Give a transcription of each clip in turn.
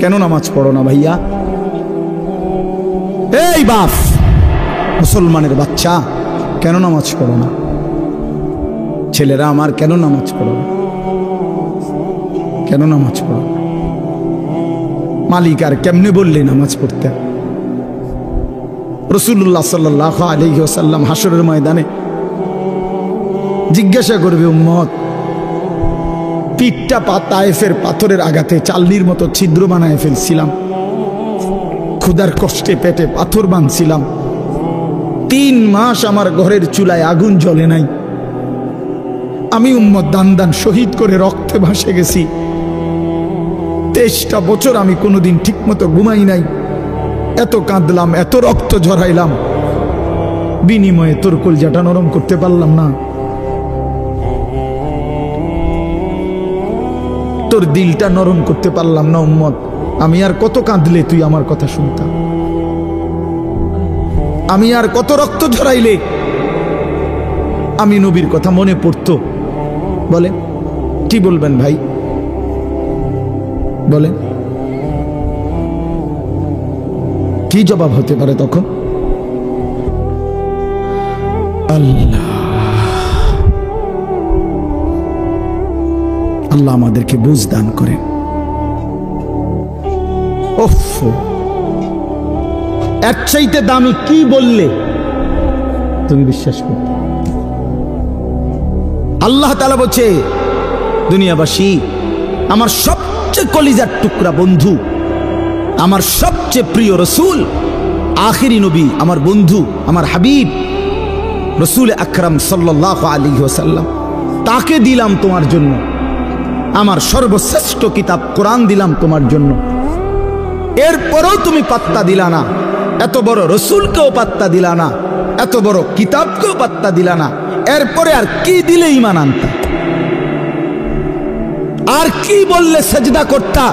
কেন নামাজ পড়ো না ভাইয়া? এই বাপ, মুসলমানের বাচ্চা, কেন নামাজ পড়ো না? ছেলেরা আমার, কেন নামাজ পড়ো না? কেন নামাজ পড়ো না? মালিক আর কেমনে বললে নামাজ পড়তে? রাসূলুল্লাহ সাল্লাল্লাহু আলাইহি ওয়াসাল্লাম হাসরের ময়দানে জিজ্ঞাসা করবে, উম্মত, পিঠটা তায়েফের পাথরের আঘাতে চালনির মতো ছিদ্র বানায় ফেলছিলাম, ক্ষুধার কষ্টে পেটে পাথর বাঁধছিলাম, 3 মাস আমার ঘরের চুলায় আগুন জ্বলে নাই, আমি উম্মত দান দান শহীদ করে রক্তে ভাসে গেছি, 23টা বছর আমি কোনোদিন ঠিক মতো ঘুমাই নাই, এত কাঁদলাম, এত রক্ত ঝরাইলাম, বিনিময়ে তোর কলজাটা নরম করতে পারলাম না, তোর দিলটা নরম করতে পারলাম না উম্মত। আমি আর কত কাঁদলে তুই আমার কথা শুনতাম? আমি আর কত রক্ত ঝরাইলে আমি নবীর কথা মনে পড়তো? বলেন, কি বলবেন ভাই? বলেন, কি জবাব হতে পারে তখন? আল্লাহ আল্লাহ আমাদেরকে বুঝ দান করেন। ওফ, এর চাইতে দামি কি বললে তুমি বিশ্বাস করতে? আল্লাহ তাআলা বলছে, দুনিয়াবাসী, আমার সবচেয়ে কলিজার টুকরা বন্ধু, আমার সবচেয়ে প্রিয় রসুল, আখিরি নবী, আমার বন্ধু, আমার হাবিব রসুল আকরাম সাল্লাল্লাহু আলাইহি ওয়াসাল্লাম, তাকে দিলাম তোমার জন্য, আমার সর্বশ্রেষ্ঠ কিতাব কোরআন দিলাম তোমার জন্য, এরপরেও তুমি পাত্তা দিলা না, এত বড় রসুলকেও পাত্তা দিলা না, এত বড় কিতাবকেও পাত্তা দিলা না, এরপরে আর কি দিলে ঈমান আনতা? আর কি বললে সেজদা করতা?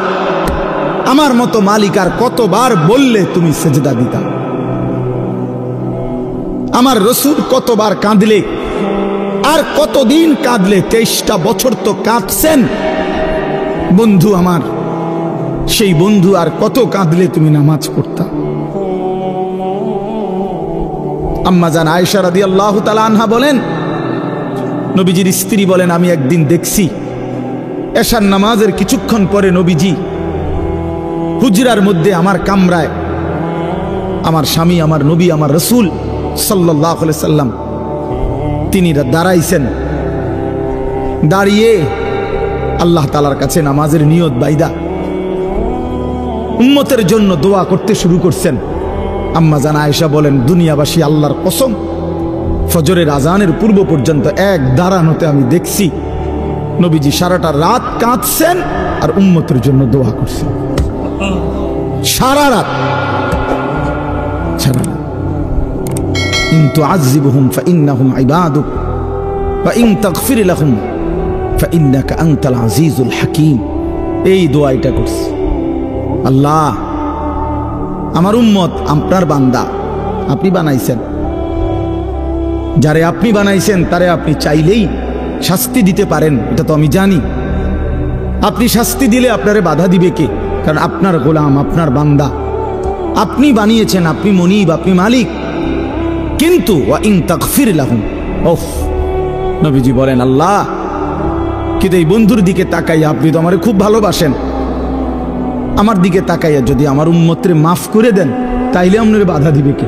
আমার মতো মালিক আর কতবার বললে তুমি সেজদা দিতা? আমার রসুল কতবার কাঁদলে, আর কতদিন কাঁদলে? 23টা বছর তো কাঁদছেন বন্ধু আমার, সেই বন্ধু আর কত কাঁদলে তুমি নামাজ পড়তা? আম্মা জান আয়েশা রাদিয়াল্লাহু তাআলা আনহা বলেন, নবীজির স্ত্রী বলেন, আমি একদিন দেখছি এশার নামাজের কিছুক্ষণ পরে নবীজি হুজরার মধ্যে আমার কামরায়, আমার স্বামী, আমার নবী, আমার রসুল সাল্লাল্লাহু আলাইহি সাল্লাম, তিনি দাঁড়াইছেন, দাঁড়িয়ে আল্লাহ তাআলার কাছে নামাজের নিয়ত বাইদা উম্মতের জন্য দোয়া করতে শুরু করছেন। আম্মা জান আয়েশা বলেন, দুনিয়াবাসী, আল্লাহর কসম, ফজরের আজানের পূর্ব পর্যন্ত এক দাঁড়ানোতে আমি দেখছি নবীজি সারাটা রাত কাঁদছেন আর উম্মতের জন্য দোয়া করছেন। সারা রাত, সারা রাত। ইন তুআযিবহুম ফাইন্নাহুম ইবাদুক ওয়া ইন তাগফির লাহুম ফাইন্নাকা আনতাল আজিজুল হাকীম। এই দোয়াটা করছে, আল্লাহ, আমার উম্মত আপনার বান্দা, আপনি বানাইছেন, যারে আপনি বানাইছেন তারে আপনি চাইলেই শাস্তি দিতে পারেন, এটা তো আমি জানি। আপনি শাস্তি দিলে আপনারে বাধা দিবে কে? কারণ আপনার গোলাম, আপনার বান্দা, আপনি বানিয়েছেন, আপনি মনিব, আপনি মালিক। কিন্তু ওয়া ইন তাগফির লাহুম, ওফ, নবীজি বলেন, আল্লাহ, কিন্তু এই বন্ধুর দিকে তাকাইয়া, আপনি তো আমারে খুব ভালোবাসেন, আমার দিকে তাকাইয়া যদি আমার উম্মতরে মাফ করে দেন, তাইলে আপনারে বাধা দিবে কে?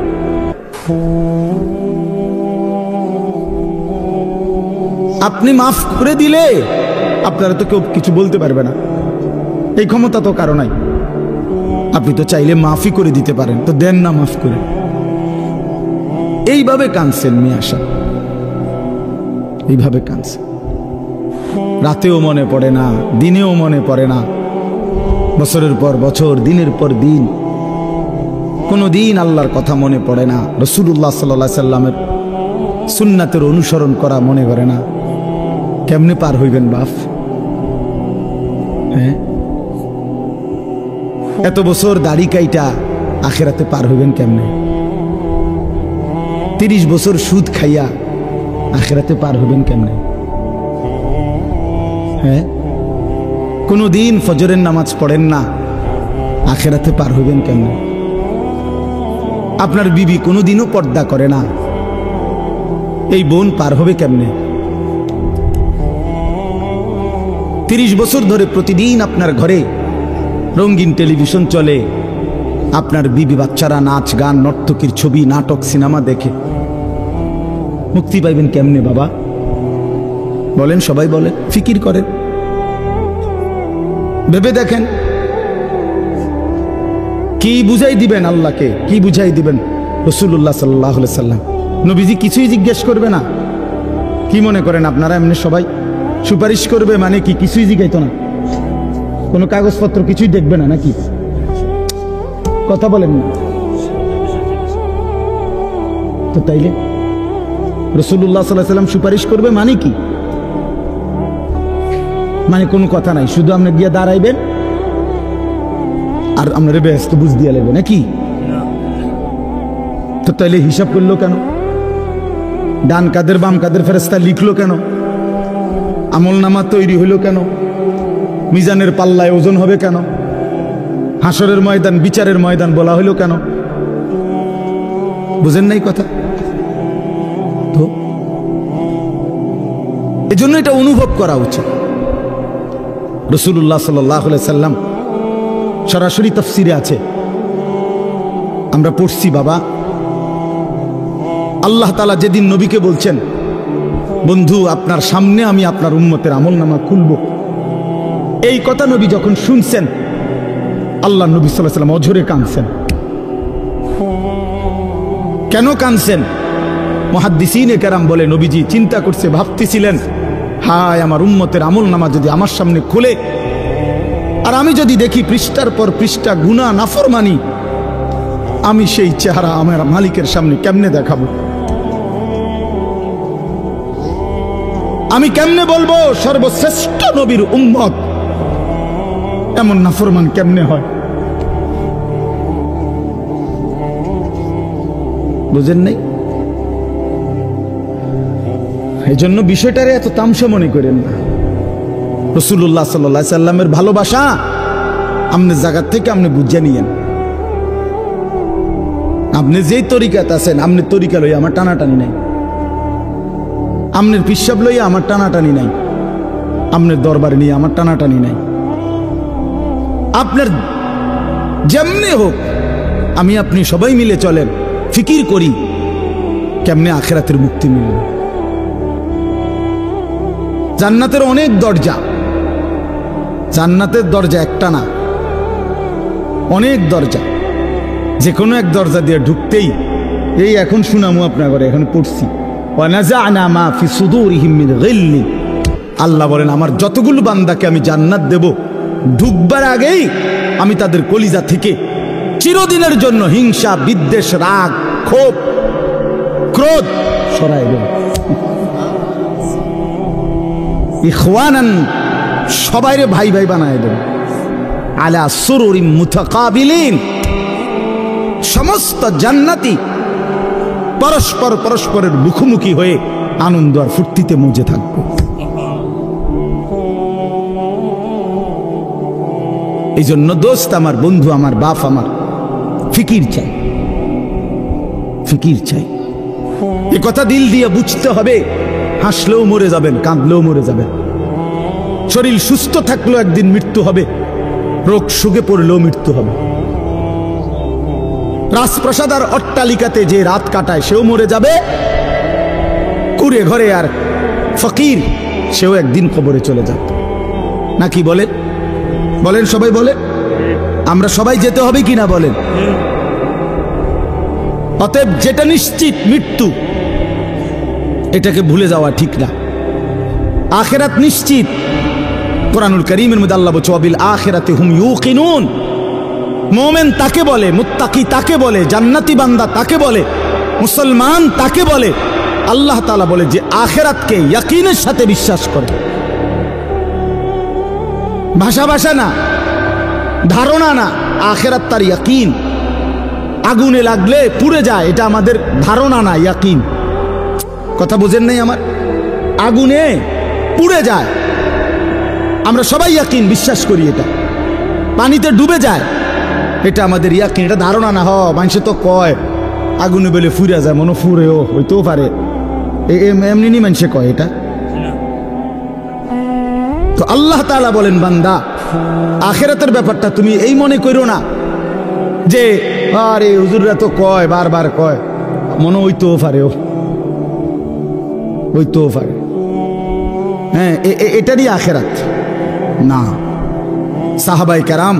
আপনি মাফ করে দিলে আপনারা তো কেউ কিছু বলতে পারবে না, এই ক্ষমতা তো কারো নাই। আপনি তো চাইলে মাফই করে দিতে পারেন, তো দেন না মাফ করে। এইভাবে কাঁদছেন মিয়া সাহেব, এইভাবে কাঁদছেন। রাতেও মনে পড়ে না, দিনেও মনে পড়ে না, বছরের পর বছর, দিনের পর দিন, কোনো দিন আল্লাহর কথা মনে পড়ে না, রাসূলুল্লাহ সাল্লাল্লাহু আলাইহি সাল্লামের সুন্নাতের অনুসরণ করা মনে করে না। কেমনে পার হইবেন বাপ? হ্যাঁ, এত বছর দাড়ি কাইটা আখিরাতে পার হইবেন কেমনে? 30 বছর সুদ খাইয়া আখিরাতে পার হইবেন কেমনে? হ্যাঁ, কোনোদিন ফজরের নামাজ পড়েন না, আখেরাতে পার হইবেন কেমনে? আপনার বিবি কোনোদিনও পর্দা করে না, এই বোন পার হবে কেমনে? 30 বছর ধরে প্রতিদিন আপনার ঘরে রঙিন টেলিভিশন চলে, আপনার বিবি বাচ্চারা নাচ গান নর্তকীর ছবি নাটক সিনেমা দেখে, মুক্তি পাইবেন কেমনে বাবা? বলেন, সবাই বলেন, ফিকির করেন, ভেবে দেখেন। কি বুঝাই দিবেন আল্লাহকে, কি বুঝাই দিবেন রাসূলুল্লাহ সাল্লাল্লাহু আলাইহি সাল্লাম? নবীজি কিছুই জিজ্ঞেস করবে না? কি মনে করেন আপনারা এমনি সবাই সুপারিশ করবে মানে কি? কিছুই জিজ্ঞাইতো না, কোনো কাগজপত্র কিছুই দেখবে না নাকি? কথা বলেন না তো। তাইলে রাসূলুল্লাহ সাল্লাল্লাহু আলাইহি সাল্লাম সুপারিশ করবে মানে কি? মানে কোনো কথা নাই, শুধু আপনি গিয়ে দাঁড়াইবেন আর আপনার ব্যস্ত বুঝ দিয়ে লাগবে নাকি? তো তাইলে হিসাব করলো কেন? ডান কাদের বাম কাদের ফেরেশতা লিখলো কেন? আমলনামা তৈরি হইলো কেন? মিজানের পাল্লায় ওজন হবে কেন? হাসরের ময়দান বিচারের ময়দান বলা হইলো কেন? বুঝেন নাই কথা? তো এজন্য এটা অনুভব করা উচিত। রাসূলুল্লাহ সাল্লাল্লাহু আলাইহি সাল্লাম সরাসরি তাফসিরে আছে, আমরা পড়ছি বাবা। আল্লাহ তাআলা যেদিন নবীকে বলছেন, বন্ধু আপনার সামনে আমি আপনার উম্মতের আমলনামা খুলব, এই কথা নবী যখন শুনছেন, আল্লাহ নবী সাল্লাল্লাহু আলাইহি সাল্লাম অঝরে কাঁদছেন। কেন কাঁদছেন? মুহাদ্দিসিনে কেরাম বলে, নবীজি চিন্তা করছে, ভাবতেছিলেন, হায় আমার উম্মতের আমলনামা যদি আমার সামনে খুলে আর আমি যদি দেখি পৃষ্ঠার পর পৃষ্ঠা গুনাহ নাফরমানি, আমি সেই চেহারা আমার মালিকের সামনে কেমনে দেখাবো? আমি কেমনে বলবো সর্বশ্রেষ্ঠ নবীর উম্মত এমন নাফরমান কেমনে হয়? বুঝেন নাই? এই জন্য বিষয়টারে এত তামসা মনে করেন না। রাসূলুল্লাহ সাল্লাল্লাহু আলাইহি সাল্লামের ভালোবাসা আপনার জায়গা থেকে আপনি বুঝে নিয়েন। আপনি যেই তরিকাতে আছেন, আপনি তরিকা লইয়া আমার টানাটানি নাই, আপনার পিসাব লইয়া আমার টানাটানি নাই, আপনার দরবার নিয়ে আমার টানাটানি নাই। আপনার যেমনি হোক, আমি আপনি সবাই মিলে চলেন, ফিকির করি কেমনে আখিরাতের মুক্তি মিলবে। জান্নাতের অনেক দরজা, জান্নাতের দরজা একটা না, অনেক দরজা। যে কোনো এক দরজা দিয়ে ঢুকতেই, এই এখন শুনামু আপনার ঘরে, এখন পড়ছি, ওয়ানাযা'না মা ফি সুদুরিহিম মিন গিল্লি, আল্লাহ বলেন আমার যতগুলো বান্দাকে আমি জান্নাত দেব, ঢুকবার আগেই আমি তাদের কলিজা থেকে চিরদিনের জন্য হিংসা বিদ্বেষ রাগ ক্ষোভ ক্রোধ সরাই দেব। ইখওয়ানান, সবাইরে ভাই ভাই বানায় দেব। আলা সুরুরিম মুতাকাবিলিন, সমস্ত জান্নাতি পরস্পর পরস্পরের মুখোমুখি হয়ে আনন্দ আর ফুর্তিতে মজে থাকবে। এই জন্য দোস্ত আমার, বন্ধু আমার, বাপ আমার, ফিকির চাই, ফিকির চাই। এ কথা দিল দিয়ে বুঝতে হবে। হাসলেও মরে যাবেন, কাঁদলেও মরে যাবেন, শরীর সুস্থ থাকলেও একদিন মৃত্যু হবে, রোগ সুখে পড়লেও মৃত্যু হবে। রাজপ্রাসাদ আর অট্টালিকাতে যে রাত কাটায় সেও মরে যাবে, কুড়ে ঘরে আর ফকির সেও একদিন কবরে চলে যাবে, নাকি বলেন? বলেন সবাই, বলে আমরা সবাই যেতে হবে কিনা বলেন? অতএব যেটা নিশ্চিত মৃত্যু, এটাকে ভুলে যাওয়া ঠিক না। আখিরাত নিশ্চিত। কুরআনুল কারীমের মধ্যে আল্লাহ বলছে, ওয়াবিল আখিরাতি হুম ইউকিনুন, মুমিন তাকে বলে, মুত্তাকি তাকে বলে, জান্নাতি বান্দা তাকে বলে, মুসলমান তাকে বলে। আল্লাহ তাআলা বলে যে আখিরাতকে ইয়াকিনের সাথে বিশ্বাস করে। ভাষা ভাষা না, ধারণা না, আখিরাত তার ইয়াকিন। আগুনে লাগলে পুড়ে যায়, এটা আমাদের ধারণা না, ইয়াকিন। কথা বুঝেন নাই আমার? আগুনে পুড়ে যায়, আমরা সবাই ইয়াকিন, বিশ্বাস করি এটা। পানিতে ডুবে যায়, এটা আমাদের ইয়াকিন, এটা ধারণা না। মানুষে তো কয় আগুনে বেলে ফুরে যায়, মনে ফুরেও হইতেও পারে, এমনি নি মানুষে কয় এটা। তো আল্লাহ তাআলা বলেন, বান্দা আখিরাতের ব্যাপারটা তুমি এই মনে করো না যে আরে হুজুররা তো কয়, বারবার কয়, মনে হইতেও পারে, হইতেও পারে, হ্যাঁ এটারই আখিরাত না। সাহাবায়ে কেরাম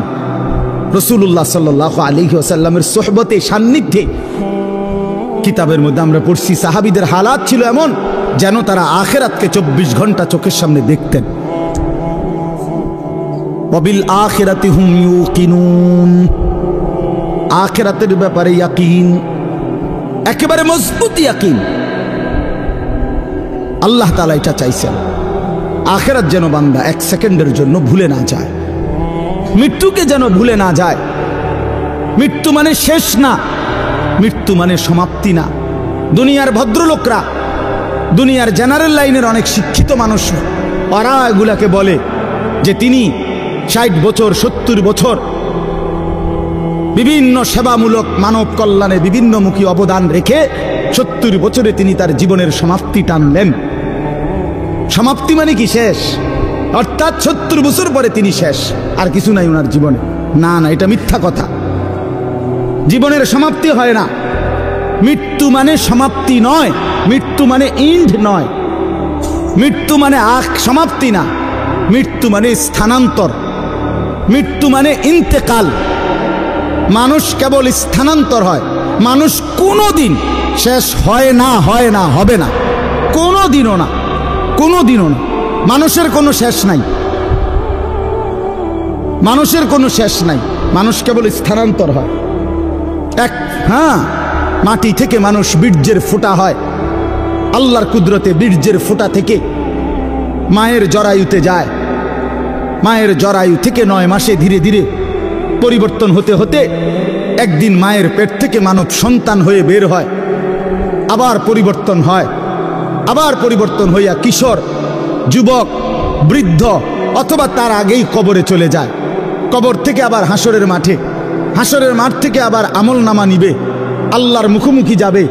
রাসূলুল্লাহ সাল্লাল্লাহু আলাইহি ওয়াসাল্লামের সোহবতে, সান্নিধ্যে, কিতাবের মধ্যে আমরা পড়ছি সাহাবীদের হালাত ছিল এমন যেন তারা আখিরাতকে 24 ঘন্টা চোখের সামনে দেখতেন। ওয়াবিল আখিরাতি হুম ইউকিনুন, আখিরাতের ব্যাপারে ইয়াকিন, একেবারে মজবুত ইয়াকিন। আল্লাহ তাআলা এটা চাইছেন, আখিরাত যেন বান্দা 1 সেকেন্ডের জন্য ভুলে না যায়, মৃত্যুকে যেন ভুলে না যায়। মৃত্যু মানে শেষ না, মৃত্যু মানে সমাপ্তি না। দুনিয়ার ভদ্রলোকরা, দুনিয়ার জেনারেল লাইনের অনেক শিক্ষিত মানুষ, ওরা এগুলাকে বলে যে তিনি 60 বছর 70 বছর বিভিন্ন সেবামূলক মানব কল্যাণে বিভিন্নমুখী অবদান রেখে 70 বছরে তিনি তার জীবনের সমাপ্তি টানলেন। সমাপ্তি মানে কি? শেষ, অর্থাৎ 70 বছর পরে তিনি শেষ, আর কিছু নাই ওনার জীবনে। না না, এটা মিথ্যা কথা। জীবনের সমাপ্তি হয় না। মৃত্যু মানে সমাপ্তি নয়, মৃত্যু মানে ইন্ড নয়, মৃত্যু মানে সমাপ্তি না, মৃত্যু মানে স্থানান্তর, মৃত্যু মানে ইন্তেকাল। মানুষ কেবল স্থানান্তর হয়, মানুষ কোনোদিন শেষ হয় না, হয় না, হবে না, কোনোদিনও না, কোনোদিনও না। মানুষের কোনো শেষ নাই, মানুষের কোনো শেষ নাই, মানুষ কেবল স্থানান্তর হয়। হ্যাঁ, মাটি থেকে মানুষ বীর্যের ফোঁটা হয়, আল্লাহর কুদরতে বীর্যের ফোঁটা থেকে মায়ের জরায়ুতে যায়, মায়ের জরায়ু থেকে 9 মাসে ধীরে ধীরে পরিবর্তন হতে হতে একদিন মায়ের পেট থেকে মানব সন্তান হয়ে বের হয়, আবার পরিবর্তন হয়, আবার পরিবর্তন হইয়া কিশোর, যুবক, বৃদ্ধ, অথবা তার আগেই কবরে চলে যায়। কবর থেকে আবার হাসরের মাঠে, হাসরের মাঠ থেকে আবার আমলনামা নিবে, আল্লাহর মুখোমুখি যাবে,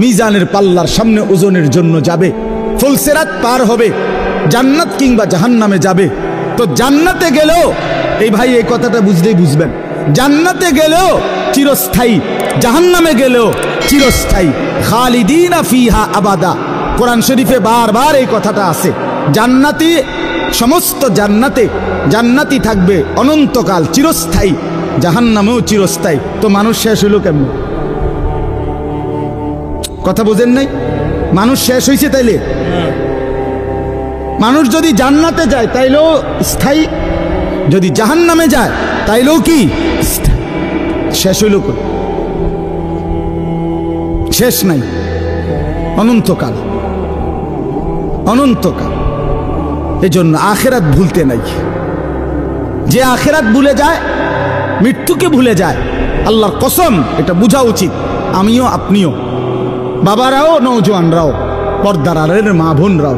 মিজানের পাল্লার সামনে ওজনের জন্য যাবে, ফুলসিরাত পার হবে, জান্নাত কিংবা জাহান্নামে যাবে। তো জান্নাতে গেলেও, এই ভাই এই কথাটা বুঝলেই বুঝবেন, জান্নাতে গেলেও চিরস্থায়ী, জাহান্নামে গেলেও চিরস্থায়ী। খালিদিনা ফিহা আবাদা, কোরআন শরীফে বারবার এই কথাটা আছে। জান্নাতি, সমস্ত জান্নাতে জান্নাতি থাকবে অনন্তকাল, চিরস্থায়ী, জাহান্নামেও চিরস্থায়ী। তো মানুষ শেষ হইল কেমন? কথা বোঝেন নাই? মানুষ শেষ হয়েছে তাইলে? মানুষ যদি জান্নাতে যায় তাইলেও স্থায়ী, যদি জাহান্নামে যায় তাইলেও কি শেষ হইল? শেষ নাই, অনন্তকাল, অনন্তকাল। এজন্য আখিরাত ভুলতে নাই। যে আখিরাত ভুলে যায়, মৃত্যুকে ভুলে যায়, আল্লাহর কসম, এটা বোঝা উচিত। আমিও, আপনিও, বাবারাও, নওজোয়ানরাও, পর্দার আড়ালের মা বোনরাও,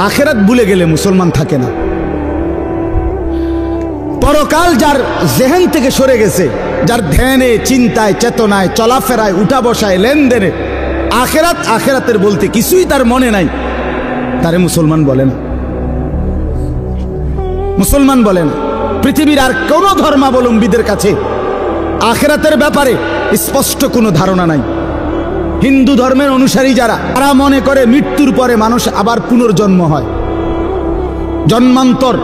আখিরাত ভুলে গেলে মুসলমান থাকে না। পরকাল যার জেহেন থেকে সরে গেছে, যার ধ্যানে, চিন্তায়, চেতনায়, চলাফেরায়, উঠা বসায়, লেনদেনে আখিরাত, আখিরাতের বলতে কিছুই তার মনে নাই, তারে মুসলমান বলে না, মুসলমান বলে না। পৃথিবীর আর কোন ধর্মাবলম্বীদের কাছে আখিরাতের ব্যাপারে স্পষ্ট কোনো ধারণা নাই। হিন্দু ধর্মের অনুসারী যারা, তারা মনে করে মৃত্যুর পরে মানুষ আবার পুনর্জন্ম হয়, জন্মান্তর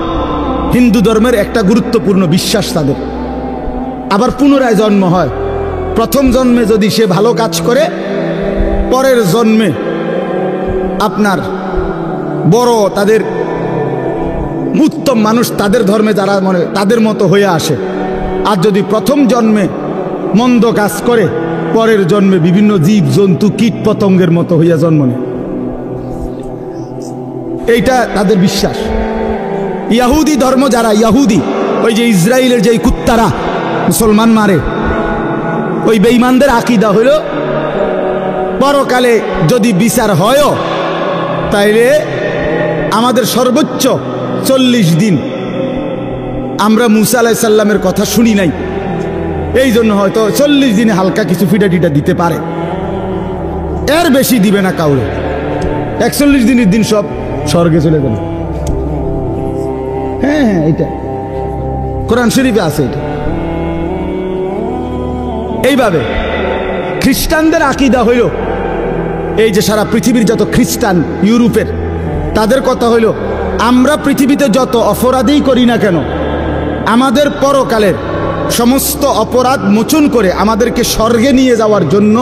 হিন্দু ধর্মের একটা গুরুত্বপূর্ণ বিশ্বাস তাদের। আবার পুনরায় জন্ম হয়। প্রথম জন্মে যদি সে ভালো কাজ করে, পরের জন্মে আপনার বড়, তাদের উত্তম মানুষ, তাদের ধর্মে যারা মনে তাদের মতো হয়ে আসে। আর যদি প্রথম জন্মে মন্দ কাজ করে, পরের জন্মে বিভিন্ন জীব জন্তু, কীট পতঙ্গের মতো হইয়া জন্ম নেয়। এইটা তাদের বিশ্বাস। ইহুদি ধর্ম যারা, ইহুদি, ওই যে ইসরায়েলের যে কুত্তারা মুসলমান মারে, ওই বেঈমানদের আকীদা হইল পরকালে যদি বিচার হয়, তাইলে আমাদের সর্বোচ্চ 40 দিন আমরা মুসা আলাইহিস সালামের কথা শুনি নাই, এই জন্য হয়তো 40 দিনে হালকা কিছু ফিটা টিটা দিতে পারে, এর বেশি দিবে না কাউরে। 41 দিনের দিন সব স্বর্গে চলে গেল। হ্যাঁ হ্যাঁ, এটা কোরআন শরীফে আছে। এটা এইভাবে খ্রিস্টানদের আকীদা হইল, এই যে সারা পৃথিবীর যত খ্রিস্টান ইউরোপের, তাদের কথা হইল আমরা পৃথিবীতে যত অপরাধই করি না কেন, আমাদের পরকালের সমস্ত অপরাধ মোচন করে আমাদেরকে স্বর্গে নিয়ে যাওয়ার জন্য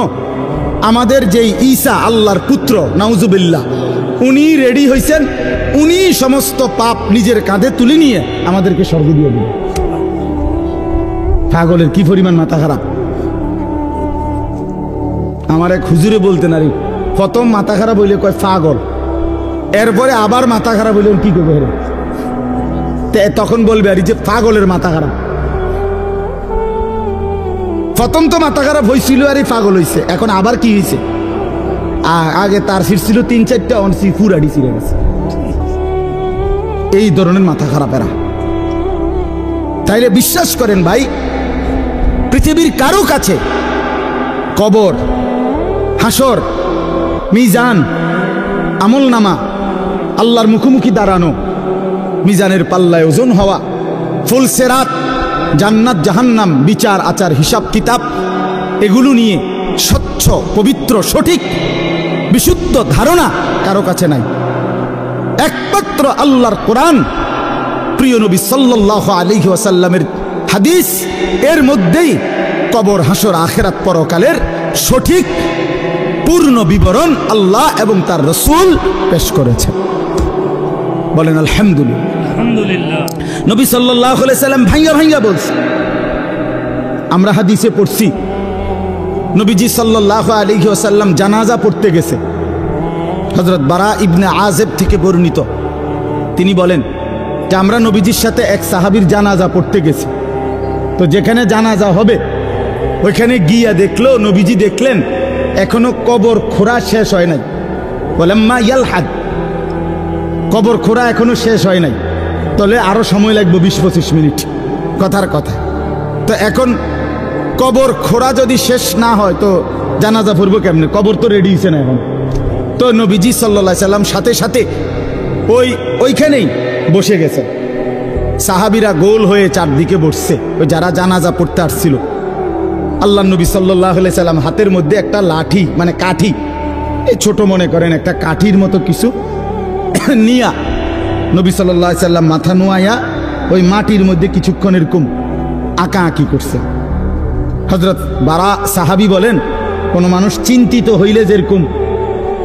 আমাদের যেই ঈসা আল্লাহর পুত্র নাউজুবিল্লাহ, উনি রেডি হয়েছেন, উনি সমস্ত পাপ নিজের কাঁধে তুলে নিয়ে আমাদেরকে স্বর্গে দিয়ে দিবেন। পাগলের কি পরিমাণ মাথা খারাপ! আমার এক হুজুরে বলতেন, আরে প্রথম মাথা খারাপ হইলে কয় পাগল, এরপরে আবার মাথা খারাপ হইলে কি করবে, তখন বলবে আর যে পাগলের মাথা খারাপ। প্রথম তো মাথা খারাপ হয়েছিল আর পাগল হয়েছে, এখন আবার কি হয়েছে? আগে তার সিট ছিল 3-4টা, অনসি পুরাডি ছিঁড়ে গেছে। এই ধরনের মাথা খারাপ এরা। তাইলে বিশ্বাস করেন ভাই, পৃথিবীর কারো কাছে কবর, হাসর, মিজান, আমলনামা, আল্লাহর মুখোমুখি দাঁড়ানো, মিজানের পাল্লায় ওজন হওয়া, ফুলসেরাত, জান্নাত জাহান্নাম, বিচার আচার হিসাব কিতাব, এগুলো নিয়ে স্বচ্ছ পবিত্র সঠিক বিশুদ্ধ ধারণা কারো কাছে নাই। একমাত্র আল্লাহর কোরআন, প্রিয় নবী সাল্লাল্লাহু আলাইহি ওয়াসাল্লামের হাদিস, এর মধ্যেই কবর, হাসর, আখিরাত, পরকালের সঠিক পূর্ণ বিবরণ আল্লাহ এবং তার রাসূল পেশ করেছেন। বলেন আলহামদুলিল্লাহ। আলহামদুলিল্লাহ। নবী সাল্লাল্লাহু আলাইহি সাল্লাম ভাঙ্গা ভাঙ্গা বলছে, আমরা হাদিসে পড়ছি, নবীজি সাল্লাল্লাহু আলাইহি ওয়াসাল্লাম জানাজা পড়তে গেছে। হযরত বারা ইবনে আযিব থেকে বর্ণিত, তিনি বলেন যে আমরা নবীজির সাথে এক সাহাবীর জানাজা পড়তে গেছি। তো যেখানে জানাজা হবে ওইখানে গিয়া দেখলো, নবীজি দেখলেন এখনো কবর খোঁড়া শেষ হয় নাই। ওয়ালাম্মা ইয়ালহাদ, কবর খোঁড়া এখনো শেষ হয় নাই, তাহলে আরো সময় লাগবে 20-25 মিনিট, কথার কথা। তো এখন কবর খোঁড়া যদি শেষ না হয় তো জানাজা পড়বো কেমনে? কবর তো রেডি হয়েছে না এখন। তো নবীজি সাল্লাল্লাহু আলাইহি সাল্লাম সাথে সাথে ওইখানেই বসে গেছে। সাহাবীরা গোল হয়ে চারদিকে বসছে, ওই যারা জানাজা পড়তে আসছিল। আল্লাহ নবী সাল্লাল্লাহু আলাইহি সাল্লাম হাতের মধ্যে একটা লাঠি, মানে কাঠি, এই ছোট মনে করেন একটা কাঠির মতো কিছু নিয়া নবী সাল্লাল্লাহু আলাইহি সাল্লাম মাথা নোয়াইয়া ওই মাটির মধ্যে কিছুক্ষণ এরকম আঁকা আঁকি করছে। হযরত বারা সাহাবী বলেন, কোনো মানুষ চিন্তিত হইলে যেরকম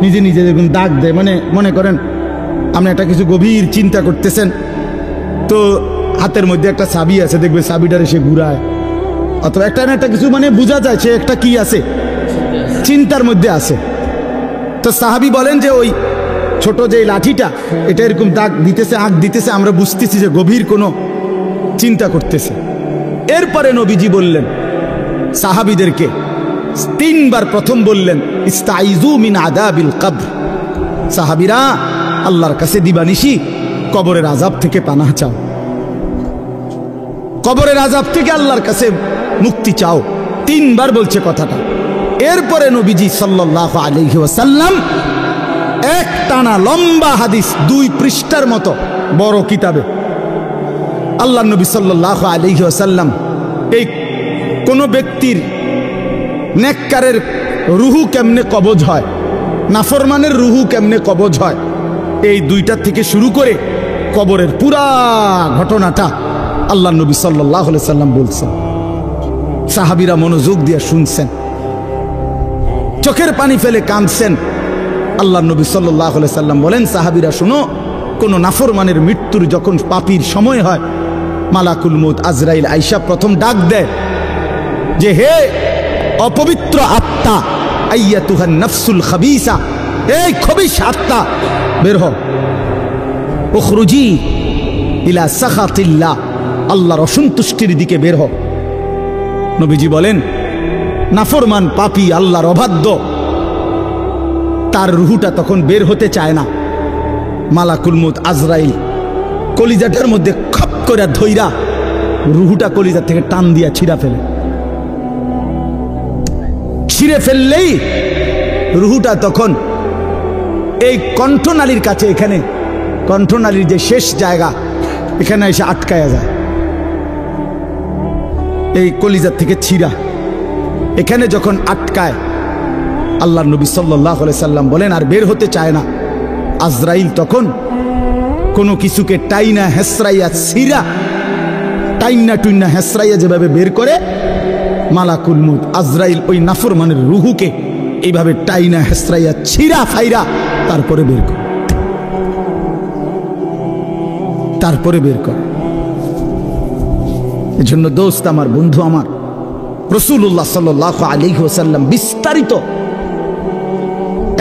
নিজে নিজে যেরকম দাগ দেয়, মানে মনে করেন আপনি একটা কিছু গভীর চিন্তা করতেছেন, তো হাতের মধ্যে একটা চাবি আছে, দেখবে চাবিটারে সে ঘুরায়, অথবা একটা না একটা কিছু, মানে বোঝা যায় সে একটা কি আছে, চিন্তার মধ্যে আছে। তো সাহাবী বলেন যে ওই ছোট যে লাঠিটা, এটা এরকম দাগ দিতেছে, আঁক দিতেছে, আমরা বুঝতেছি যে গভীর কোনো চিন্তা করতেছে। এরপরে নবীজি বললেন সাহাবীদেরকে 3 বার, প্রথম বললেন ইস্তাইযু মিন আযাবিল কবর, সাহাবীরা আল্লাহর কাছে দিবানিশি কবরের আযাব থেকে পানাহ চাও, কবরের আযাব থেকে আল্লাহর কাছে মুক্তি চাও। 3 বার বলছে কথাটা। এরপরে নবীজি সাল্লাল্লাহু আলাইহি ওয়াসাল্লাম এক টানা লম্বা হাদিস, 2 পৃষ্ঠার মতো বড় কিতাবে আল্লাহ নবী সাল্লাল্লাহু আলাইহি ওয়াসাল্লাম এই কোন ব্যক্তির নেককারের রুহু কেমনে কবজ হয়, নাফরমানের রুহু কেমনে কবজ হয়, এই 2টা থেকে শুরু করে কবরের পুরা ঘটনাটা আল্লাহ নবী সাল্লাল্লাহু আলাইহি সাল্লাম বলছেন। সাহাবীরা মনোযোগ দিয়ে শুনছেন, চোখের পানি ফেলে কাঁদছেন। আল্লাহ নবী সাল্লাল্লাহু আলাইহি সাল্লাম বলেন, সাহাবীরা শুনো, কোন নাফরমানের মৃত্যুর যখন পাপীর সময় হয়, মালাকুল মউত আজরাইল আইসা প্রথম ডাক দেয় যে হে অপবিত্র আত্মা, আইয়াতুহান নাফসুল খাবিসা, এই খবিশ আত্মা বের হও, উখরুজি ইলা সাখাতিল্লাহ, আল্লাহর অসন্তুষ্টির দিকে বের হও। নবীজি বলেন নাফরমান পাপী আল্লাহর অবাধ্য, তার রুহুটা তখন বের হতে চায় না। মালাকুল মউত আজরাইল কলিজাটার মধ্যে খপ করে ধইরা রুহুটা কলিজা থেকে টান দিয়া ছিঁড়ে ফেললেই রুহুটা তখন এই কণ্ঠনালীর কাছে, এখানে কণ্ঠনালীর যে শেষ জায়গা, এখানে এসে আটকায়া যায়। এই কলিজার থেকে ছিঁড়া এখানে যখন আটকায়, আল্লাহর নবী সাল্লাল্লাহু আলাইহি সাল্লাম বলেন আর বের হতে চায় না। আজরাইল তখন কোনো কিছুকে টাইনা হেসরাইয়া ছিঁড়া, টাইনা টুইনা হেসরাইয়া যেভাবে বের করে, মালাকুল মউত আজরাইল ওই নাফরমানের রুহুকে এইভাবে টাইনা হেসরাইয়া ছিঁড়া ফাইরা তারপরে বের করে, এজন্য দোস্ত আমার, বন্ধু আমার, রাসূলুল্লাহ সাল্লাল্লাহু আলাইহি ওয়াসাল্লাম বিস্তারিত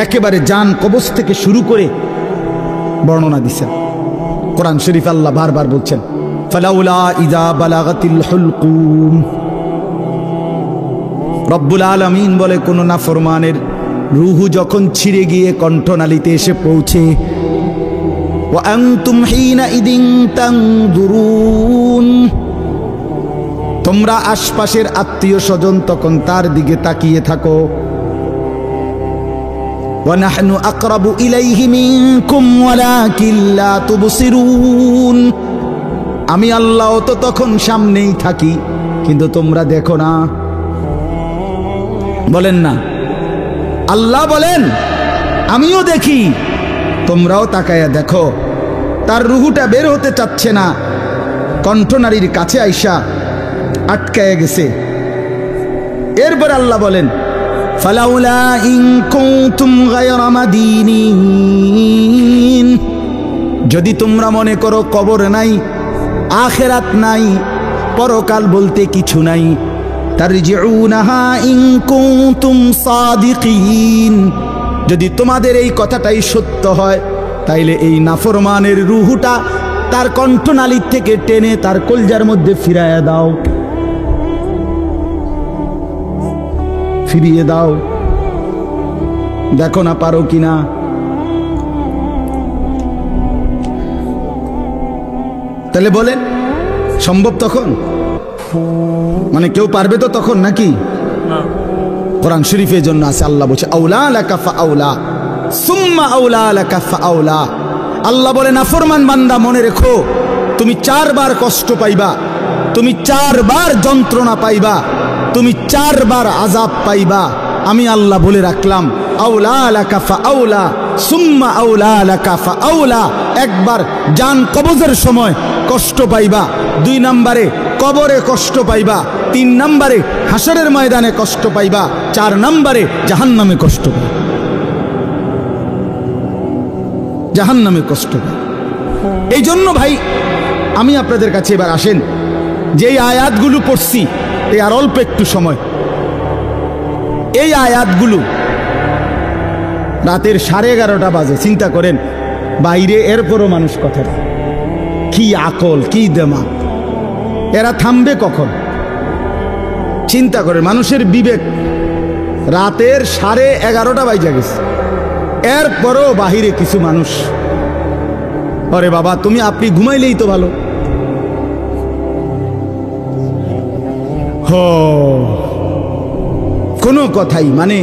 একেবারে জান কবজ থেকে শুরু করে বর্ণনা দিচ্ছেন। কোরআন শরীফ আল্লাহ বারবার বলছেন, ফালাউলা ইযা বালাগাতিল হুলকুম। রব্বুল আলামিন বলে, কোন নাফরমানের রূহ যখন ছিঁড়ে গিয়ে কণ্ঠনালীতে এসে পৌঁছে, ওয়া আনতুম হিনাইদিন তানজুরুন, তোমরা আশপাশের আত্মীয় স্বজন তখন তার দিকে তাকিয়ে থাকো। ওয়া নাহনু আকরাবু ইলাইহি মিনকুম ওয়ালাকিন লা তুবসিরুন, আমি আল্লাহ তো তখন সামনেই থাকি, কিন্তু তোমরা দেখো না। বলেন না, আল্লাহ বলেন আমিও দেখি, তোমরাও তাকায়া দেখো। তার রুহুটা বের হতে চাচ্ছে না, কণ্ঠনালীর কাছে আইসা আটকায় গেছে। এরপর আল্লাহ বলেন, ফালাউলা ইন কুনতুম গায়রা মাদিনিন, যদি তোমরা মনে করো কবর নাই, আখিরাত নাই, পরকাল বলতে কিছু নাই, তারজিউনাহা ইন কুনতুম সাদিকিন, যদি তোমাদের এই কথাটাই সত্য হয়, তাইলে এই নাফরমানের রুহুটা তার কণ্ঠনালীর থেকে টেনে তার কলজার মধ্যে ফিরিয়ে দাও, দেখো না পারো কিনা। তাহলে বলেন সম্ভব তখন? মানে কেউ পারবে তো তখন নাকি? কোরআন শরীফের জন্য আছে, আল্লাহ বলছে আউলা লাকা ফাআউলা সুম্মা আউলা লাকা ফাআউলা। আল্লাহ বলে, নাফরমান বান্দা মনে রেখো, তুমি 4 বার কষ্ট পাইবা, তুমি 4 বার যন্ত্রণা পাইবা, তুমি 4 বার আযাব পাইবা। আমি আল্লাহ বলে রাখলাম, আউলা লাকা ফাআউলা সুম্মা আউলা লাকা ফাআউলা। একবার জান কবজের সময় কষ্ট পাইবা, 2 নম্বরে কবরে কষ্ট পাইবা, 3 নম্বরে হাসরের ময়দানে কষ্ট পাইবা, 4 নম্বরে জাহান্নামে কষ্ট পাইবা, জাহান্নামে কষ্ট পাইবা। এই জন্য ভাই আমি আপনাদের কাছে এবার আসেন, যেই আয়াতগুলো পড়ছি, এই আর অল্প একটু সময়, এই আয়াতগুলো রাতের 11:30 বাজে, চিন্তা করেন বাইরে, এরপরও মানুষ কথা, কি আকল, কি দেমা, এরা থামবে কখন? চিন্তা করেন, মানুষের বিবেক, রাতের 11:30 বাজে গেছে, এরপরও বাহিরে কিছু মানুষ, আরে বাবা তুমি আপনি ঘুমাইলেই তো ভালো। কোনো কথাই মানে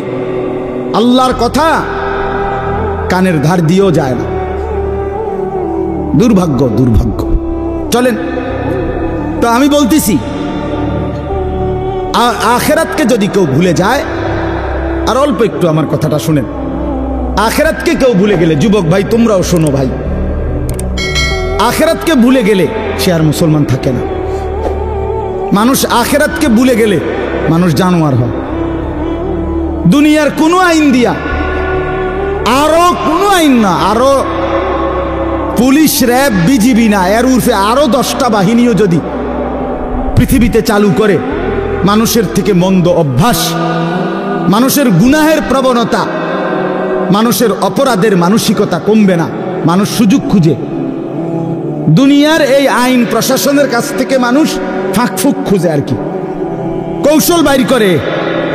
আল্লাহর কথা কানের ধার দিয়েও যায় না। দুর্ভাগ্য, দুর্ভাগ্য। চলেন তো আমি বলতেছি, আখিরাতকে যদি কেউ ভুলে যায়, আর অল্প একটু আমার কথাটা শুনেন, আখিরাতকে কেউ ভুলে গেলে, যুবক ভাই তোমরাও শোনো ভাই, আখিরাতকে ভুলে গেলে সে আর মুসলমান থাকে না। মানুষ আখিরাতকে ভুলে গেলে মানুষ জানোয়ার হয়। দুনিয়ার কোনো আইন দিয়া, আরো কোনো আইন না, আরো পুলিশ, র্যাব, বিজিবি না, এর উর্ফে আরো 10টা বাহিনীও যদি পৃথিবীতে চালু করে, মানুষের থেকে মন্দ অভ্যাস, মানুষের গুনাহের প্রবণতা, মানুষের অপরাধের মানসিকতা কমবে না। মানুষ সুযোগ খুঁজে, দুনিয়ার এই আইন প্রশাসনের কাছ থেকে মানুষ ফাঁকফুক খুঁজে, আর কি কৌশল বাইর করে,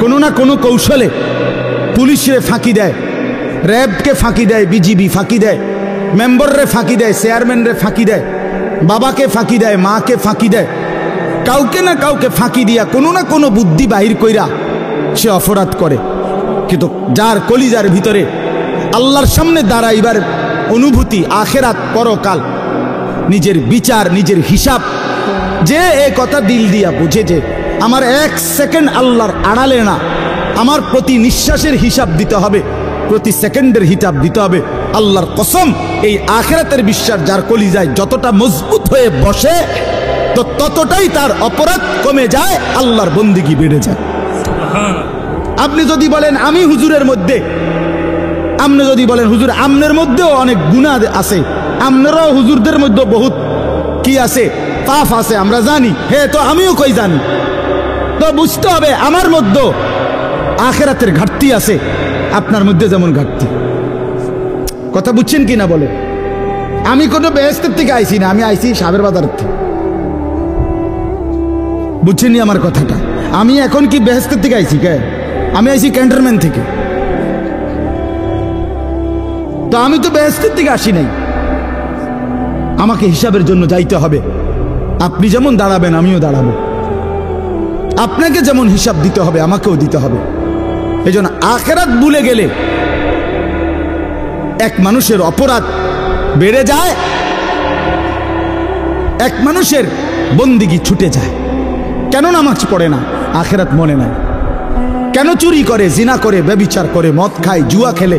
কোনো না কোনো কৌশলে পুলিশে ফাঁকি দেয়, র্যাবকে ফাঁকি দেয়, বিজিবি ফাঁকি দেয়, মেম্বাররে ফাঁকি দেয়, চেয়ারম্যানরে ফাঁকি দেয়, বাবাকে ফাঁকি দেয়, মাকে ফাঁকি দেয়, কাউকে না কাউকে ফাঁকি দিয়া কোনো না কোনো বুদ্ধি বাহির কইরা সে অপরাধ করে। কিন্তু যার কলিজার ভিতরে আল্লাহর সামনে দাঁড়াইবার অনুভূতি, আখেরাত, পরকাল, নিজের বিচার, নিজের হিসাব, যে এই কথা দিল দিয়া বুঝে যে আমার এক সেকেন্ড আল্লাহর আড়ালে না, আমার প্রতি নিঃশ্বাসের হিসাব দিতে হবে, প্রতি সেকেন্ডের হিসাব দিতে হবে, আল্লাহর কসম এই আখেরাতের বিশ্বাস যার কলিজায় যতটা মজবুত হয়ে বসে তো ততটাই তার অপরাধ কমে যায়, আল্লাহর বন্দেগী বেড়ে যায়। আপনি যদি বলেন আমি হুজুরের মধ্যে, আপনি যদি বলেন হুজুর আমনের মধ্যেও অনেক গুনাহ আছে, আপনারাও হুজুরদের মধ্যে বহুত কি আছে, পাপ আছে, আমরা জানি, হ্যাঁ তো আমিও কই জানি, তো বুঝতে হবে আমার মধ্যে আখেরাতের ঘাটতি আছে, আপনার মধ্যে যেমন ঘাটতি। কথা বুঝছেন কি না বলে? আমি কোনো বেহেশতের থেকে আইছি না, আমি আইছি সাবের বাজার থেকে। বুঝছেন আমার কথাটা? আমি এখন কি বেহেশতের থেকে আইছি? কে? আমি আইছি ক্যান্টনমেন্ট থেকে। তো আমি তো বেহেশতের থেকে আসি নাই, আমাকে হিসাবের জন্য যাইতে হবে। আপনি যেমন দাঁড়াবেন আমিও দাঁড়াবো, আপনাকে যেমন হিসাব দিতে হবে আমাকেও দিতে হবে। এই জন্য আখেরাত ভুলে গেলে এক মানুষের অপরাধ বেড়ে যায়, এক মানুষের বন্দিগি ছুটে যায়। কেন নামাজ পড়ে না? আখেরাত মনে নাই। কেন চুরি করে, জিনা করে, ব্যভিচার করে, মদ খায়, জুয়া খেলে?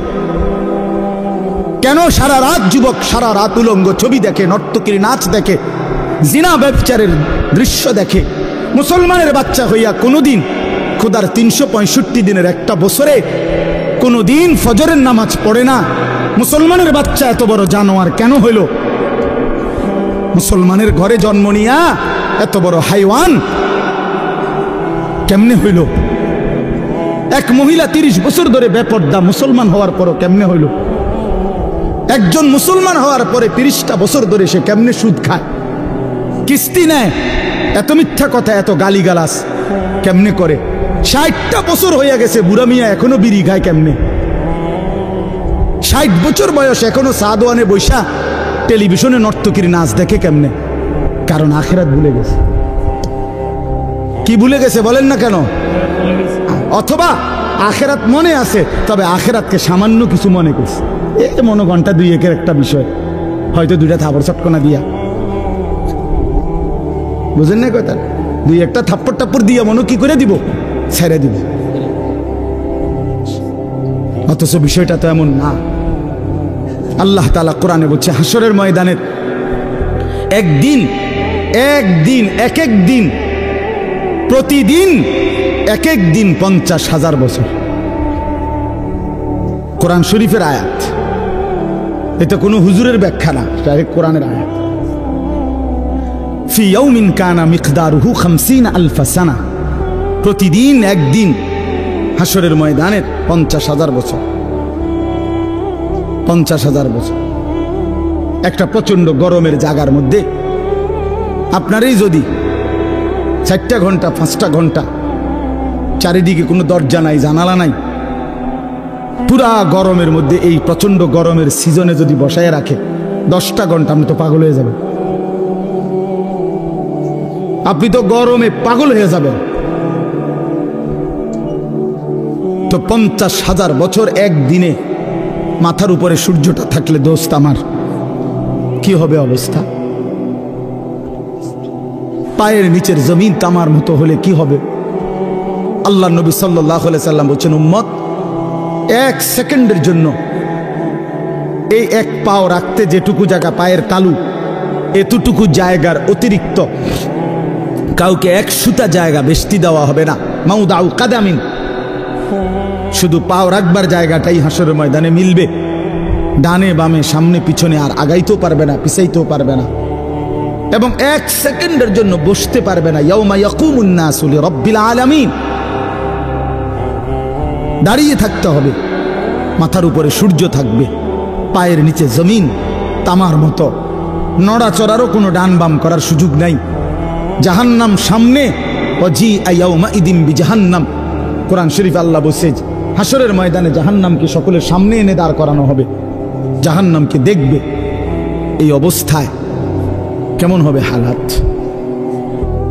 কেন সারা রাত যুবক সারা রাত উলঙ্গ ছবি দেখে, নর্তকীর নাচ দেখে, জিনা ব্যভিচারের দৃশ্য দেখে? মুসলমানের বাচ্চা হইয়া কোনোদিন খোদার 365 দিনের একটা বছরে কোনোদিন ফজরের নামাজ পড়ে না। মুসলমানের বাচ্চা এত বড় জানোয়ার কেন হইল? মুসলমানের ঘরে জন্ম নিয়া এত বড় হাইওয়ান কেমনে হইল? এক মহিলা 30 বছর ধরে বেপর্দা মুসলমান হওয়ার পরও কেমনে হইল? একজন মুসলমান হওয়ার পরে 30টা বছর ধরে সে কেমনে সুদ খায়, কিস্তি নেয়, এত মিথ্যা কথা, এত গালিগালাজ কেমনে করে? 60টা বছর হয়ে গেছে বুড়া মিয়া এখনো বিড়ি খায় কেমনে? 60 বছর বয়স এখনো সাদওয়ানে বৈশা টেলিভিশনে নর্তকীর নাচ দেখে কেমনে? কারণ আখেরাত ভুলে গেছে। কি ভুলে গেছে বলেন না কেন? অথবা আখেরাত মনে আছে, তবে আখেরাতকে সামান্য কিছু মনে করছে। এই মনে ঘন্টা 2-1 একটা বিষয়, হয়তো 2টা থাপড় চটকনা দিয়া, বুঝেন না কথা, 2-1টা থাপ্পড় টাপ্পড় দিয়ে মনে কি করে দিব, ছেড়ে দিব। অথচ বিষয়টা তো এমন না। আল্লাহ তাআলা কোরআনে বলছে হাসরের ময়দানের একদিন এক এক দিন প্রতিদিন এক এক দিন 50,000 বছর। কোরআন শরীফের আয়াত, এটা কোনো হুজুরের ব্যাখ্যা না, ডাইরেক্ট কোরআনের আয়াত। ফি ইয়াউমিন কানা মিকদারুহু 50,000 সানা, প্রতিদিন একদিন হাসরের ময়দানের 50,000 বছর। 50,000 বছর একটা প্রচন্ড গরমের জায়গার মধ্যে আপনারই যদি 4টা ঘন্টা 5টা ঘন্টা, চারিদিকে কোনো দরজা নাই, জানালা নাই, পুরা গরমের মধ্যে এই প্রচন্ড গরমের সিজনে যদি বসায় রাখে 10টা ঘন্টা, আপনি তো পাগল হয়ে যাবেন। আপনি তো গরমে পাগল হয়ে যাবেন। তো 50,000 বছর একদিনে মাথার উপরে সূর্যটা থাকলে দোস্ত আমার কি হবে অবস্থা? পায়ের নিচের জমিন তামার মতো হলে কি হবে? আল্লাহ নবী সাল্লাল্লাহু আলাইহি সাল্লাম বলেছেন, উম্মত 1 সেকেন্ডের জন্য এই এক পাও রাখতে যেটুকু জায়গা, পায়ের তালু, এতটুকু জায়গার অতিরিক্ত কাউকে 1 সুতা জায়গা বেশি দেওয়া হবে না। মাউদাউ কাদামিন, শুধু পাও রাখবার জায়গাটাই হাসরের ময়দানে মিলবে। ডানে বামে সামনে পিছনে আর আগাইতেও পারবে না, পিছাইতেও পারবে না, এবং 1 সেকেন্ডের জন্য বসতে পারবে না। ইয়াউমা ইয়াকুমুন নাসু লিরাব্বিল আলামিন, দাঁড়িয়ে থাকতে হবে, মাথার উপরে সূর্য থাকবে, পায়ের নিচে জমিন তামার মতো, নড়াচড়ারও কোনো ডান বাম করার সুযোগ নাই। জাহান্নাম সামনে, ওয়াজিআ ইয়াউমাইদিন বিজাহান্নাম, কোরআন শরীফ আল্লাহ বলছে হাসরের ময়দানে জাহান্নামকে সকলের সামনে এনে দাঁড় করানো হবে, জাহান্নামকে দেখবে। এই অবস্থায় কেমন হবে হালাত?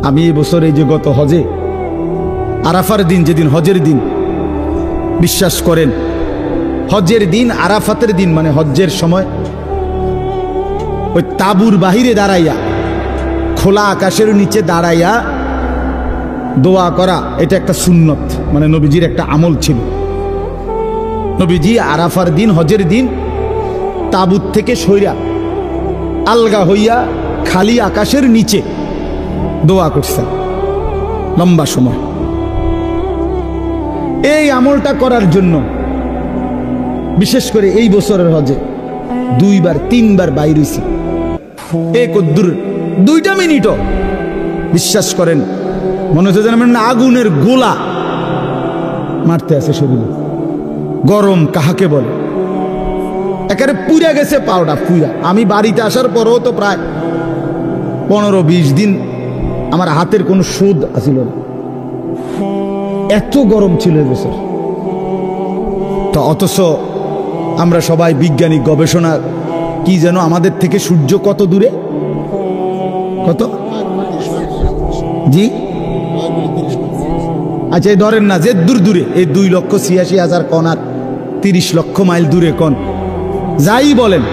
আমি এবছর এই যে গত হজে আরাফার দিন, যেদিন হজের দিন, বিশ্বাস করেন হজের দিন আরাফাতের দিন মানে হজ্জের সময় ওই তাবুর বাহিরে দাঁড়াইয়া, খোলা আকাশের নিচে দাঁড়াইয়া দোয়া করা, এটা একটা সুন্নত, মানে নবীজির একটা আমল ছিল। নবীজি আরাফার দিন, হজের দিন তাবুত থেকে সইরা আলগা হইয়া খালি আকাশের নিচে দোয়া করছেন লম্বা সময়। এই আমলটা করার জন্য বিশেষ করে এই বছরের হজে 2-3 বার বাইর হইছি। এক দূর 2টা মিনিটও বিশ্বাস করেন মনে হচ্ছে যেন আগুনের গোলা মারতে আছে শরীরে। গরম কাহাকে বলে, একেবারে পুড়ে গেছে পাউডার পুরা। আমি বাড়িতে আসার পরেও তো প্রায় 15-20 দিন আমার হাতের কোনো সুদ আসিল না, এত গরম ছিল এবছর। তো অথচ আমরা সবাই বৈজ্ঞানিক গবেষণা কি যেন আমাদের থেকে সূর্য কত দূরে, কত জি আচ্ছা এই ধরেন না যে দূর দূরে, এই 2,86,000 কণ আর 30 লক্ষ মাইল দূরে কণ, যাই বলেন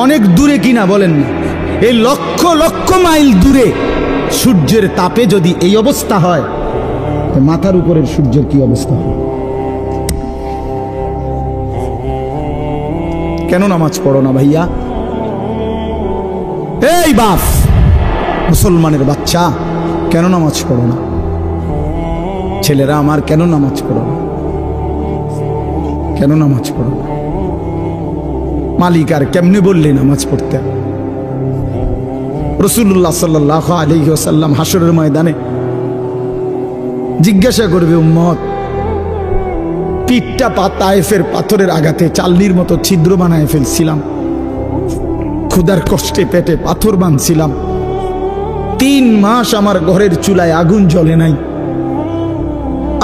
অনেক দূরে কিনা বলেন না, এই লক্ষ লক্ষ মাইল দূরে সূর্যের তাপে যদি এই অবস্থা হয়, মাথার উপরের সূর্যের কি অবস্থা হয়? কেন নামাজ পড়ো না ভাইয়া? এই বাপ মুসলমানের বাচ্চা, কেন নামাজ পড়ো না? ছেলেরা আমার, কেন নামাজ পড়ো না? কেন নামাজ পড়ো না? মালিক আর কেমনে বললে নামাজ পড়তে? রাসূলুল্লাহ সাল্লাল্লাহু আলাইহি ওয়াসাল্লাম হাসরের ময়দানে জিজ্ঞাসা করবে, উম্মত পিঠটা তায়েফের পাথরের আঘাতে চালনির মতো ছিদ্র বানায় ফেলছিলাম, ক্ষুধার কষ্টে পেটে পাথর বাঁধছিলাম, 3 মাস আমার ঘরের চুলায় আগুন জ্বলে নাই,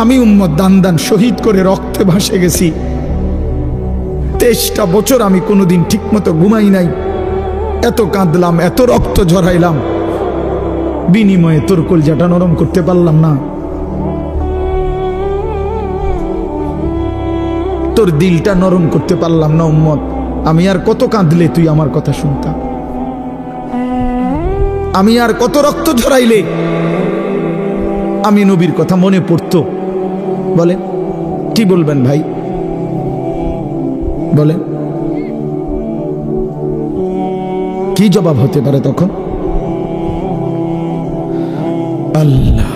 আমি উম্মত দান দান শহীদ করে রক্তে ভাসে গেছি, 23টা বছর আমি কোনোদিন ঠিক মতো ঘুমাই নাই, এত কাঁদলাম, এত রক্ত ঝরাইলাম, বিনিময়ে তোর কলজাটা নরম করতে পারলাম না, তোর দিলটা নরম করতে পারলাম না উম্মত। আমি আর কত কাঁদলে তুই আমার কথা শুনতাম? আমি আর কত রক্ত ঝরাইলে আমি নবীর কথা মনে পড়তো? বলেন কি বলবেন ভাই, বলেন কি জবাব হতে পারে তখন? আল্লাহ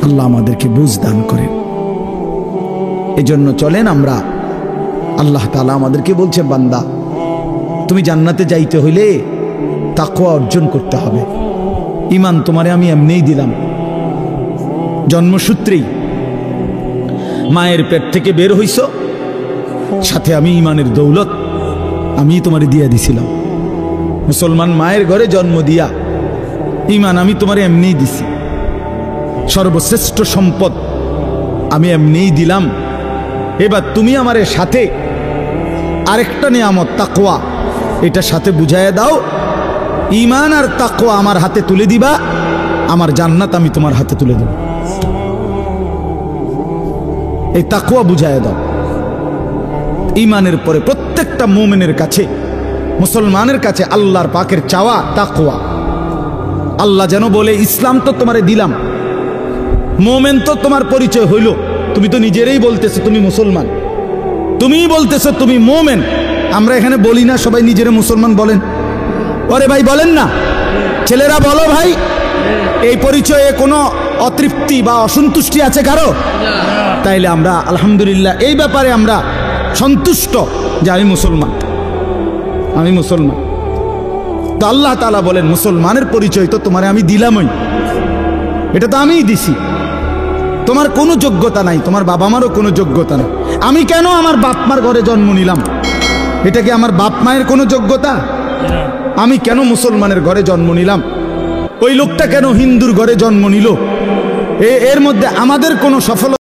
আল্লাহ আমাদেরকে বুঝ দান করেন। এজন্য চলেন আমরা, আল্লাহ তাআলা আমাদেরকে বলছে, বান্দা তুমি জান্নাতে যাইতে হইলে তাকওয়া অর্জন করতে হবে। ঈমান তোমারে আমি এমনিই দিলাম, জন্মসূত্রেই মায়ের পেট থেকে বের হইছ, সাথে আমি ঈমানের দৌলত আমি তোমারে দিয়া দিছিলাম। মুসলমান মায়ের ঘরে জন্ম দিয়া ঈমান আমি তোমারে এমনিই দিছি, সর্বশ্রেষ্ঠ সম্পদ আমি এমনিই দিলাম। এবার তুমি আমারে সাথে আরেকটা নিয়ামত তাকওয়া, এটা সাথে বুঝাইয়া দাও, ঈমান আর তাকওয়া আমার হাতে তুলে দিবা, আমার জান্নাত আমি তোমার হাতে তুলে দেব। এই তাকওয়া বুঝাইয়া দাও। ঈমানের পরে প্রত্যেকটা মুমিনের কাছে, মুসলমানের কাছে আল্লাহর পাকের চাওয়া তাকওয়া। আল্লাহ যেন বলে, ইসলাম তো তোমারে দিলাম, মুমিন তো তোমার পরিচয় হইল, তুমি তো নিজেরাই বলতেছো তুমি মুসলমান, তুমিই বলতেছো তুমি মুমিন। আমরা এখানে বলি না সবাই নিজেরা মুসলমান বলেন? ওরে ভাই বলেন না, ছেলেরা বলো ভাই, এই পরিচয়ে কোনো অতৃপ্তি বা অসন্তুষ্টি আছে কারো? তাইলে আমরা আলহামদুলিল্লাহ এই ব্যাপারে আমরা সন্তুষ্ট যে আমি মুসলমান, আমি মুসলমান। তো আল্লাহ তাআলা বলেন, মুসলমানের পরিচয় তো তোমারে আমি দিলামই, এটা তো আমিই দিছি, তোমার কোনো যোগ্যতা নাই, তোমার বাবা মারও কোনো যোগ্যতা নাই। আমি কেন আমার বাপ মার ঘরে জন্ম নিলাম, এটা কি আমার বাপ মায়ের কোনো যোগ্যতা? আমি কেন মুসলমানের ঘরে জন্ম নিলাম, ওই লোকটা কেন হিন্দুর ঘরে জন্ম নিল, এর মধ্যে আমাদের কোনো সফলতা